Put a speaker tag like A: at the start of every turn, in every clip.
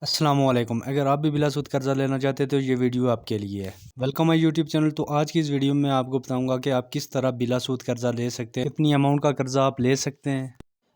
A: السلام علیکم۔ اگر آپ بھی بلا سود قرضہ لینا چاہتے تو یہ ویڈیو آپ کے لیے ہے۔ ویلکم مائی یوٹیوب چینل۔ تو آج کی اس ویڈیو میں آپ کو بتاؤں گا کہ آپ کس طرح بلا سود قرضہ لے سکتے ہیں، کتنی اماؤنٹ کا قرضہ آپ لے سکتے ہیں،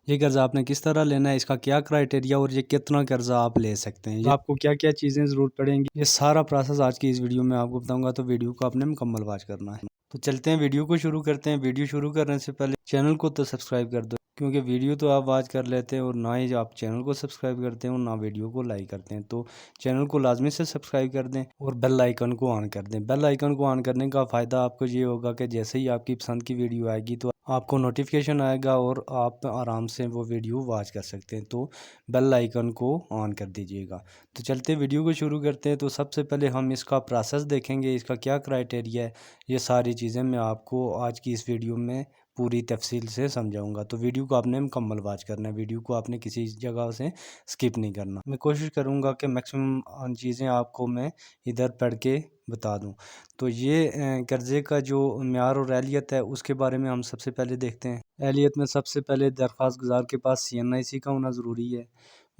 A: یہ قرضہ آپ نے کس طرح لینا ہے، اس کا کیا کرائٹیریا اور یہ کتنا قرضہ آپ لے سکتے ہیں، آپ کو کیا کیا چیزیں ضرورت پڑیں گی، یہ سارا پروسیس آج کی اس ویڈیو میں آپ کو بتاؤں گا۔ تو ویڈیو کو آپ نے مکمل واچ کرنا ہے۔ تو چلتے ہیں ویڈیو کو شروع کرتے ہیں۔ ویڈیو شروع کرنے سے پہلے چینل کو تو سبسکرائب کر دو، کیونکہ ویڈیو تو آپ واچ کر لیتے ہیں اور نہ ہی آپ چینل کو سبسکرائب کرتے ہیں اور نہ ویڈیو کو لائک کرتے ہیں۔ تو چینل کو لازمی سے سبسکرائب کر دیں اور بیل آئیکن کو آن کر دیں۔ بیل آئیکن کو آن کرنے کا فائدہ آپ کو یہ ہوگا کہ جیسے ہی آپ کی پسند کی ویڈیو آئے گی تو آپ کو نوٹیفیکیشن آئے گا اور آپ آرام سے وہ ویڈیو واچ کر سکتے ہیں۔ تو بیل آئیکن کو آن کر دیجیے گا۔ تو چلتے ویڈیو کو شروع کرتے ہیں۔ تو سب سے پہلے ہم اس کا پروسیس دیکھیں گے، اس کا کیا کرائٹیریا ہے، یہ ساری چیزیں میں آپ کو آج کی اس ویڈیو میں پوری تفصیل سے سمجھاؤں گا۔ تو ویڈیو کو آپ نے مکمل واچ کرنا ہے، ویڈیو کو آپ نے کسی جگہ سے سکپ نہیں کرنا۔ میں کوشش کروں گا کہ میکسیمم چیزیں آپ کو میں ادھر پڑھ کے بتا دوں۔ تو یہ قرضے کا جو معیار اور اہلیت ہے اس کے بارے میں ہم سب سے پہلے دیکھتے ہیں۔ اہلیت میں سب سے پہلے درخواست گزار کے پاس CNIC کا ہونا ضروری ہے،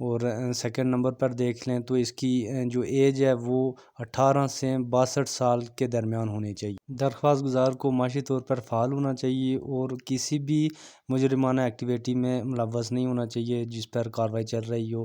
A: اور سیکنڈ نمبر پر دیکھ لیں تو اس کی جو ایج ہے وہ 18 سے 62 سال کے درمیان ہونی چاہیے۔ درخواست گزار کو معاشی طور پر فعال ہونا چاہیے اور کسی بھی مجرمانہ ایکٹیویٹی میں ملوث نہیں ہونا چاہیے جس پر کارروائی چل رہی ہو۔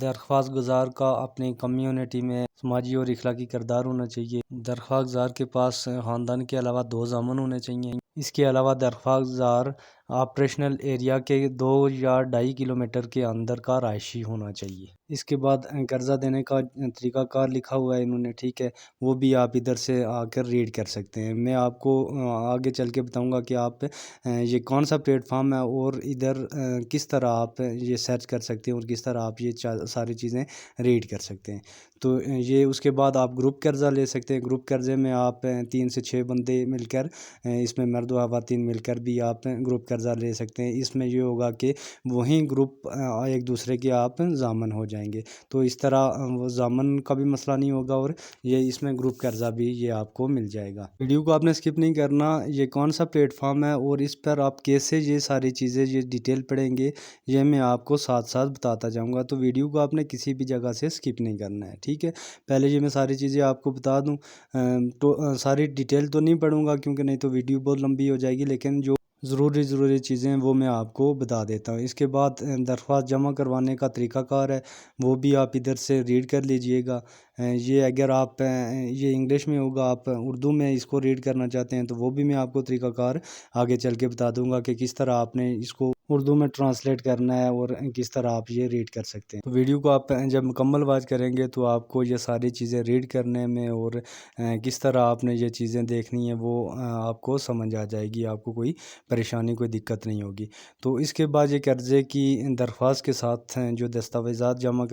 A: درخواست گزار کا اپنی کمیونٹی میں سماجی اور اخلاقی کردار ہونا چاہیے۔ درخواست گزار کے پاس خاندان کے علاوہ 2 ضامن ہونے چاہیے۔ اس کے علاوہ درخواست گزار آپریشنل ایریا کے 2 یا 2.5 کلومیٹر کے اندر کا رہائشی ہونا چاہیے۔ اس کے بعد قرضہ دینے کا طریقہ کار لکھا ہوا ہے انہوں نے، ٹھیک ہے، وہ بھی آپ ادھر سے آ کر ریڈ کر سکتے ہیں۔ میں آپ کو آگے چل کے بتاؤں گا کہ آپ یہ کون سا پلیٹ فارم ہے اور ادھر کس طرح آپ یہ سرچ کر سکتے ہیں اور کس طرح آپ یہ ساری چیزیں ریڈ کر سکتے ہیں۔ تو یہ اس کے بعد آپ گروپ قرضہ لے سکتے ہیں۔ گروپ قرضے میں آپ 3 سے 6 بندے مل کر، اس میں مرد و خواتین مل کر بھی آپ گروپ قرضہ لے سکتے ہیں۔ اس میں یہ ہوگا کہ وہیں گروپ ایک دوسرے کے آپ ضامن ہو جائیں گے، تو اس طرح وہ ضامن کا بھی مسئلہ نہیں ہوگا اور یہ اس میں گروپ قرضہ بھی یہ آپ کو مل جائے گا۔ ویڈیو کو آپ نے سکپ نہیں کرنا۔ یہ کون سا پلیٹ فارم ہے اور اس پر آپ کیسے یہ ساری چیزیں یہ ڈیٹیل پڑھیں گے، یہ میں آپ کو ساتھ ساتھ بتاتا جاؤں گا۔ تو ویڈیو کو آپ نے کسی بھی جگہ سے سکپ نہیں کرنا ہے، ٹھیک ہے۔ پہلے یہ میں ساری چیزیں آپ کو بتا دوں، تو ساری ڈیٹیل تو نہیں پڑھوں گا کیونکہ نہیں تو ویڈیو بہت لمبی ہو جائے گی، لیکن جو ضروری چیزیں وہ میں آپ کو بتا دیتا ہوں۔ اس کے بعد درخواست جمع کروانے کا طریقہ کار ہے، وہ بھی آپ ادھر سے ریڈ کر لیجئے گا۔ یہ اگر آپ یہ انگلش میں ہوگا، آپ اردو میں اس کو ریڈ کرنا چاہتے ہیں تو وہ بھی میں آپ کو طریقہ کار آگے چل کے بتا دوں گا کہ کس طرح آپ نے اس کو اردو میں ٹرانسلیٹ کرنا ہے اور کس طرح آپ یہ ریڈ کر سکتے ہیں۔ تو ویڈیو کو آپ جب مکمل واچ کریں گے تو آپ کو یہ ساری چیزیں ریڈ کرنے میں اور کس طرح آپ نے یہ چیزیں دیکھنی ہیں وہ آپ کو سمجھ آ جائے گی، آپ کو کوئی پریشانی کوئی دقت نہیں ہوگی۔ تو اس کے بعد یہ قرضے کی درخواست کے ساتھ جو دستاویزات جمع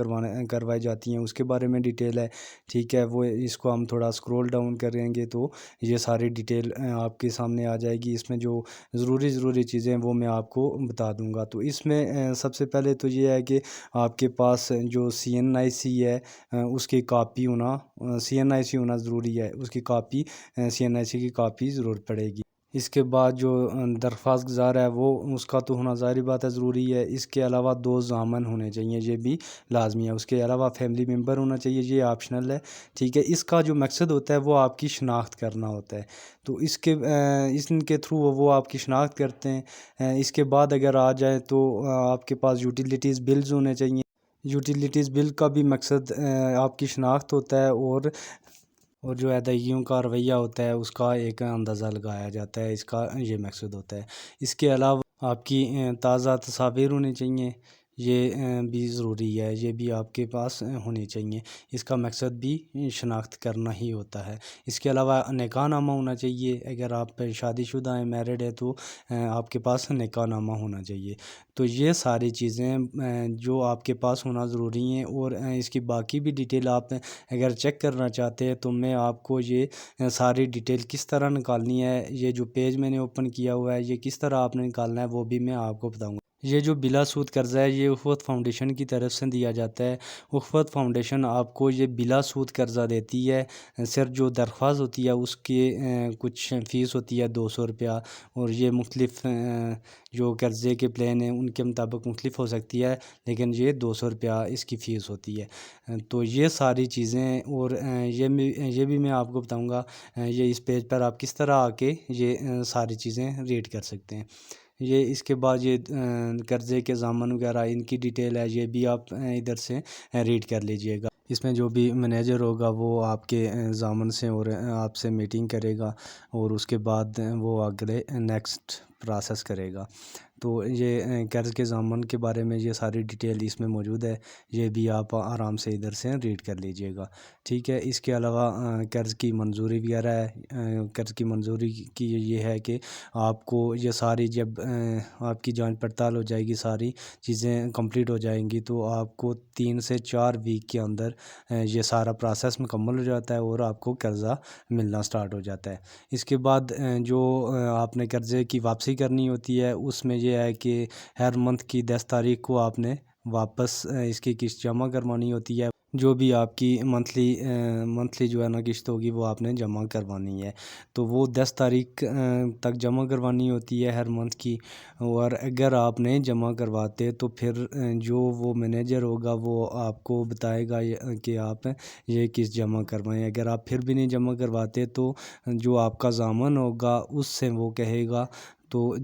A: کروائی جاتی ہیں اس کے بارے میں ڈیٹیل ہے، ٹھیک ہے۔ وہ اس کو ہم تھوڑا سکرول ڈاؤن کریں گے تو یہ ساری ڈیٹیل آپ کے سامنے آ جائے گی۔ اس میں جو ضروری چیزیں وہ میں آپ کو بتا دوں گا۔ تو اس میں سب سے پہلے تو یہ ہے کہ آپ کے پاس جو CNIC ہے اس کی کاپی ہونا، CNIC ہونا ضروری ہے، اس کی کاپی CNIC کی کاپی ضرورت پڑے گی۔ اس کے بعد جو درخواست گزار ہے وہ اس کا تو ہونا ظاہری بات ہے ضروری ہے۔ اس کے علاوہ 2 ضامن ہونے چاہیے، یہ بھی لازمی ہے۔ اس کے علاوہ فیملی ممبر ہونا چاہیے، یہ آپشنل ہے، ٹھیک ہے۔ اس کا جو مقصد ہوتا ہے وہ آپ کی شناخت کرنا ہوتا ہے، تو اس کے تھرو وہ آپ کی شناخت کرتے ہیں۔ اس کے بعد اگر آ جائیں تو آپ کے پاس یوٹیلیٹیز بلز ہونے چاہیے۔ یوٹیلیٹیز بل کا بھی مقصد آپ کی شناخت ہوتا ہے اور جو ادائیگیوں کا رویہ ہوتا ہے اس کا ایک اندازہ لگایا جاتا ہے، اس کا یہ مقصد ہوتا ہے۔ اس کے علاوہ آپ کی تازہ تصاویر ہونی چاہیے، یہ بھی ضروری ہے، یہ بھی آپ کے پاس ہونی چاہیے۔ اس کا مقصد بھی شناخت کرنا ہی ہوتا ہے۔ اس کے علاوہ نکاح نامہ ہونا چاہیے، اگر آپ شادی شدہ ہیں، میرڈ ہے تو آپ کے پاس نکاح نامہ ہونا چاہیے۔ تو یہ ساری چیزیں جو آپ کے پاس ہونا ضروری ہیں، اور اس کی باقی بھی ڈیٹیل آپ اگر چیک کرنا چاہتے ہیں تو میں آپ کو یہ ساری ڈیٹیل کس طرح نکالنی ہے، یہ جو پیج میں نے اوپن کیا ہوا ہے یہ کس طرح آپ نے نکالنا ہے وہ بھی میں آپ کو بتاؤں گا۔ یہ جو بلا سود قرضہ ہے یہ اخوت فاؤنڈیشن کی طرف سے دیا جاتا ہے۔ اخوت فاؤنڈیشن آپ کو یہ بلا سود قرضہ دیتی ہے، صرف جو درخواست ہوتی ہے اس کی کچھ فیس ہوتی ہے 200 روپیہ، اور یہ مختلف جو قرضے کے پلان ہیں ان کے مطابق مختلف ہو سکتی ہے، لیکن یہ 200 روپیہ اس کی فیس ہوتی ہے۔ تو یہ ساری چیزیں، اور یہ بھی میں آپ کو بتاؤں گا یہ اس پیج پر آپ کس طرح آ کے یہ ساری چیزیں ریڈ کر سکتے ہیں۔ یہ اس کے بعد یہ قرضے کے ضامن وغیرہ ان کی ڈیٹیل ہے، یہ بھی آپ ادھر سے ریڈ کر لیجئے گا۔ اس میں جو بھی مینیجر ہوگا وہ آپ کے ضامن سے اور آپ سے میٹنگ کرے گا، اور اس کے بعد وہ اگلے نیکسٹ پروسیس کرے گا۔ تو یہ قرض کے ضامن کے بارے میں یہ ساری ڈیٹیل اس میں موجود ہے، یہ بھی آپ آرام سے ادھر سے ریڈ کر لیجئے گا، ٹھیک ہے۔ اس کے علاوہ قرض کی منظوری وغیرہ ہے۔ قرض کی منظوری کی یہ ہے کہ آپ کو یہ ساری جب آپ کی جانچ پڑتال ہو جائے گی، ساری چیزیں کمپلیٹ ہو جائیں گی، تو آپ کو 3 سے 4 ویک کے اندر یہ سارا پروسیس مکمل ہو جاتا ہے اور آپ کو قرضہ ملنا سٹارٹ ہو جاتا ہے۔ اس کے بعد جو آپ نے قرضے کی واپسی کرنی ہوتی ہے اس میں یہ ہے کہ ہر منتھ کی 10 تاریخ کو آپ نے واپس اس کی قسط جمع کروانی ہوتی ہے۔ جو بھی آپ کی منتھلی جو ہے نا قسط ہوگی وہ آپ نے جمع کروانی ہے، تو وہ 10 تاریخ تک جمع کروانی ہوتی ہے ہر منتھ کی۔ اور اگر آپ نہیں جمع کرواتے تو پھر جو وہ مینیجر ہوگا وہ آپ کو بتائے گا کہ آپ یہ قسط جمع کروائیں۔ اگر آپ پھر بھی نہیں جمع کرواتے تو جو آپ کا ضامن ہوگا اس سے وہ کہے گا، تو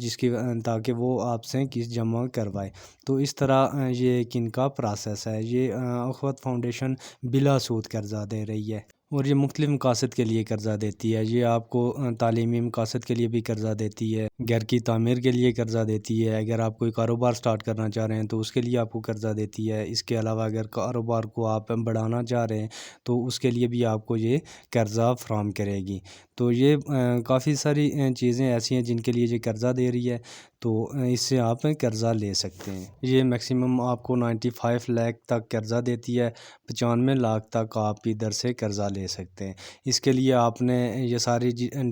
A: تاکہ وہ آپ سے قسط جمع کروائے۔ تو اس طرح یہ ایک ان کا پروسیس ہے۔ یہ اخوت فاؤنڈیشن بلا سود قرضہ دے رہی ہے، اور یہ مختلف مقاصد کے لیے قرضہ دیتی ہے۔ یہ آپ کو تعلیمی مقاصد کے لیے بھی قرضہ دیتی ہے، گھر کی تعمیر کے لیے قرضہ دیتی ہے، اگر آپ کوئی کاروبار سٹارٹ کرنا چاہ رہے ہیں تو اس کے لیے آپ کو قرضہ دیتی ہے۔ اس کے علاوہ اگر کاروبار کو آپ بڑھانا چاہ رہے ہیں تو اس کے لیے بھی آپ کو یہ قرضہ فراہم کرے گی۔ تو یہ کافی ساری چیزیں ایسی ہیں جن کے لیے یہ قرضہ دے رہی ہے، تو اس سے آپ قرضہ لے سکتے ہیں۔ یہ میکسیمم آپ کو 95 لاکھ تک قرضہ دیتی ہے، 95 لاکھ تک آپ ادھر سے قرضہ لے سکتے ہیں۔ اس کے لیے آپ نے یہ ساری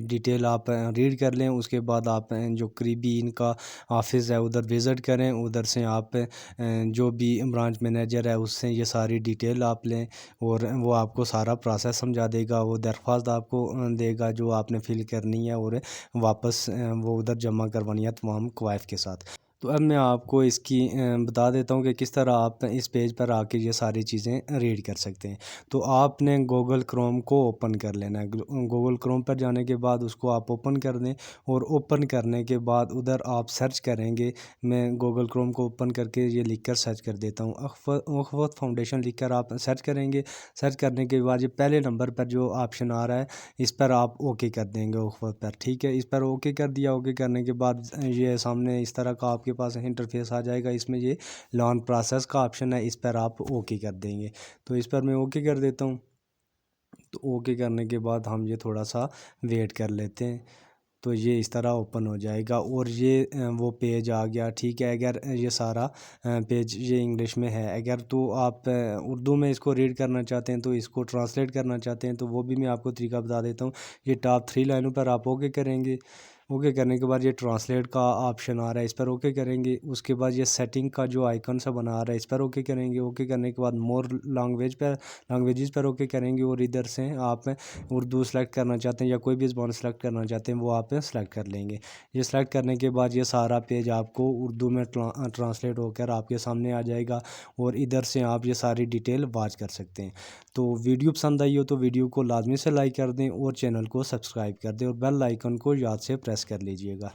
A: ڈیٹیل آپ ریڈ کر لیں، اس کے بعد آپ جو قریبی ان کا آفس ہے ادھر وزٹ کریں، ادھر سے آپ جو بھی برانچ مینیجر ہے اس سے یہ ساری ڈیٹیل آپ لیں، اور وہ آپ کو سارا پروسیس سمجھا دے گا۔ وہ درخواست آپ کو دے گا جو آپ نے فل کرنی ہے، اور واپس وہ ادھر جمع کروانی ہے تمام کوائف کے ساتھ۔ تو اب میں آپ کو اس کی بتا دیتا ہوں کہ کس طرح آپ اس پیج پر آ کے یہ ساری چیزیں ریڈ کر سکتے ہیں۔ تو آپ نے گوگل کروم کو اوپن کر لینا ہے۔ گوگل کروم پر جانے کے بعد اس کو آپ اوپن کر دیں، اور اوپن کرنے کے بعد ادھر آپ سرچ کریں گے۔ میں گوگل کروم کو اوپن کر کے یہ لکھ کر سرچ کر دیتا ہوں، اخوت فاؤنڈیشن لکھ کر آپ سرچ کریں گے۔ سرچ کرنے کے بعد یہ پہلے نمبر پر جو آپشن آ رہا ہے اس پر آپ اوکے کر دیں گے، اخوت پر، ٹھیک ہے۔ اس پر اوکے کر دیا، اوکے کرنے کے بعد یہ سامنے اس طرح کا آپ کے پاس انٹرفیس آ جائے گا۔ اس میں یہ لون پروسیس کا آپشن ہے، اس پر آپ اوکے کر دیں گے۔ تو اس پر میں اوکے کر دیتا ہوں۔ تو اوکے کرنے کے بعد ہم یہ تھوڑا سا ویٹ کر لیتے ہیں، تو یہ اس طرح اوپن ہو جائے گا، اور یہ وہ پیج آ گیا، ٹھیک ہے۔ اگر یہ سارا پیج یہ انگلش میں ہے، اگر تو آپ اردو میں اس کو ریڈ کرنا چاہتے ہیں، تو اس کو ٹرانسلیٹ کرنا چاہتے ہیں، تو وہ بھی میں آپ کو طریقہ بتا دیتا ہوں۔ یہ ٹاپ 3 لائنوں پر آپ اوکے کریں گے۔ اوکے کرنے کے بعد یہ ٹرانسلیٹ کا آپشن آ رہا ہے، اس پر اوکے کریں گے۔ اس کے بعد یہ سیٹنگ کا جو آئیکن سا بنا رہا ہے اس پر اوکے کریں گے۔ اوکے کرنے کے بعد مور لینگویجز پر اوکے کریں گے، اور ادھر سے آپ اردو سلیکٹ کرنا چاہتے ہیں یا کوئی بھی زبان سلیکٹ کرنا چاہتے ہیں وہ آپ سلیکٹ کر لیں گے۔ یہ سلیکٹ کرنے کے بعد یہ سارا پیج آپ کو اردو میں ٹرانسلیٹ ہو کر آپ کے سامنے آ جائے گا، اور ادھر سے آپ یہ ساری ڈیٹیل واچ کر سکتے ہیں۔ تو ویڈیو پسند آئی ہو تو ویڈیو کو لازمی سے لائک کر دیں، اور چینل کو سبسکرائب کر دیں، اور بیل آئیکن کو یاد سے پریس کر لیجئے گا۔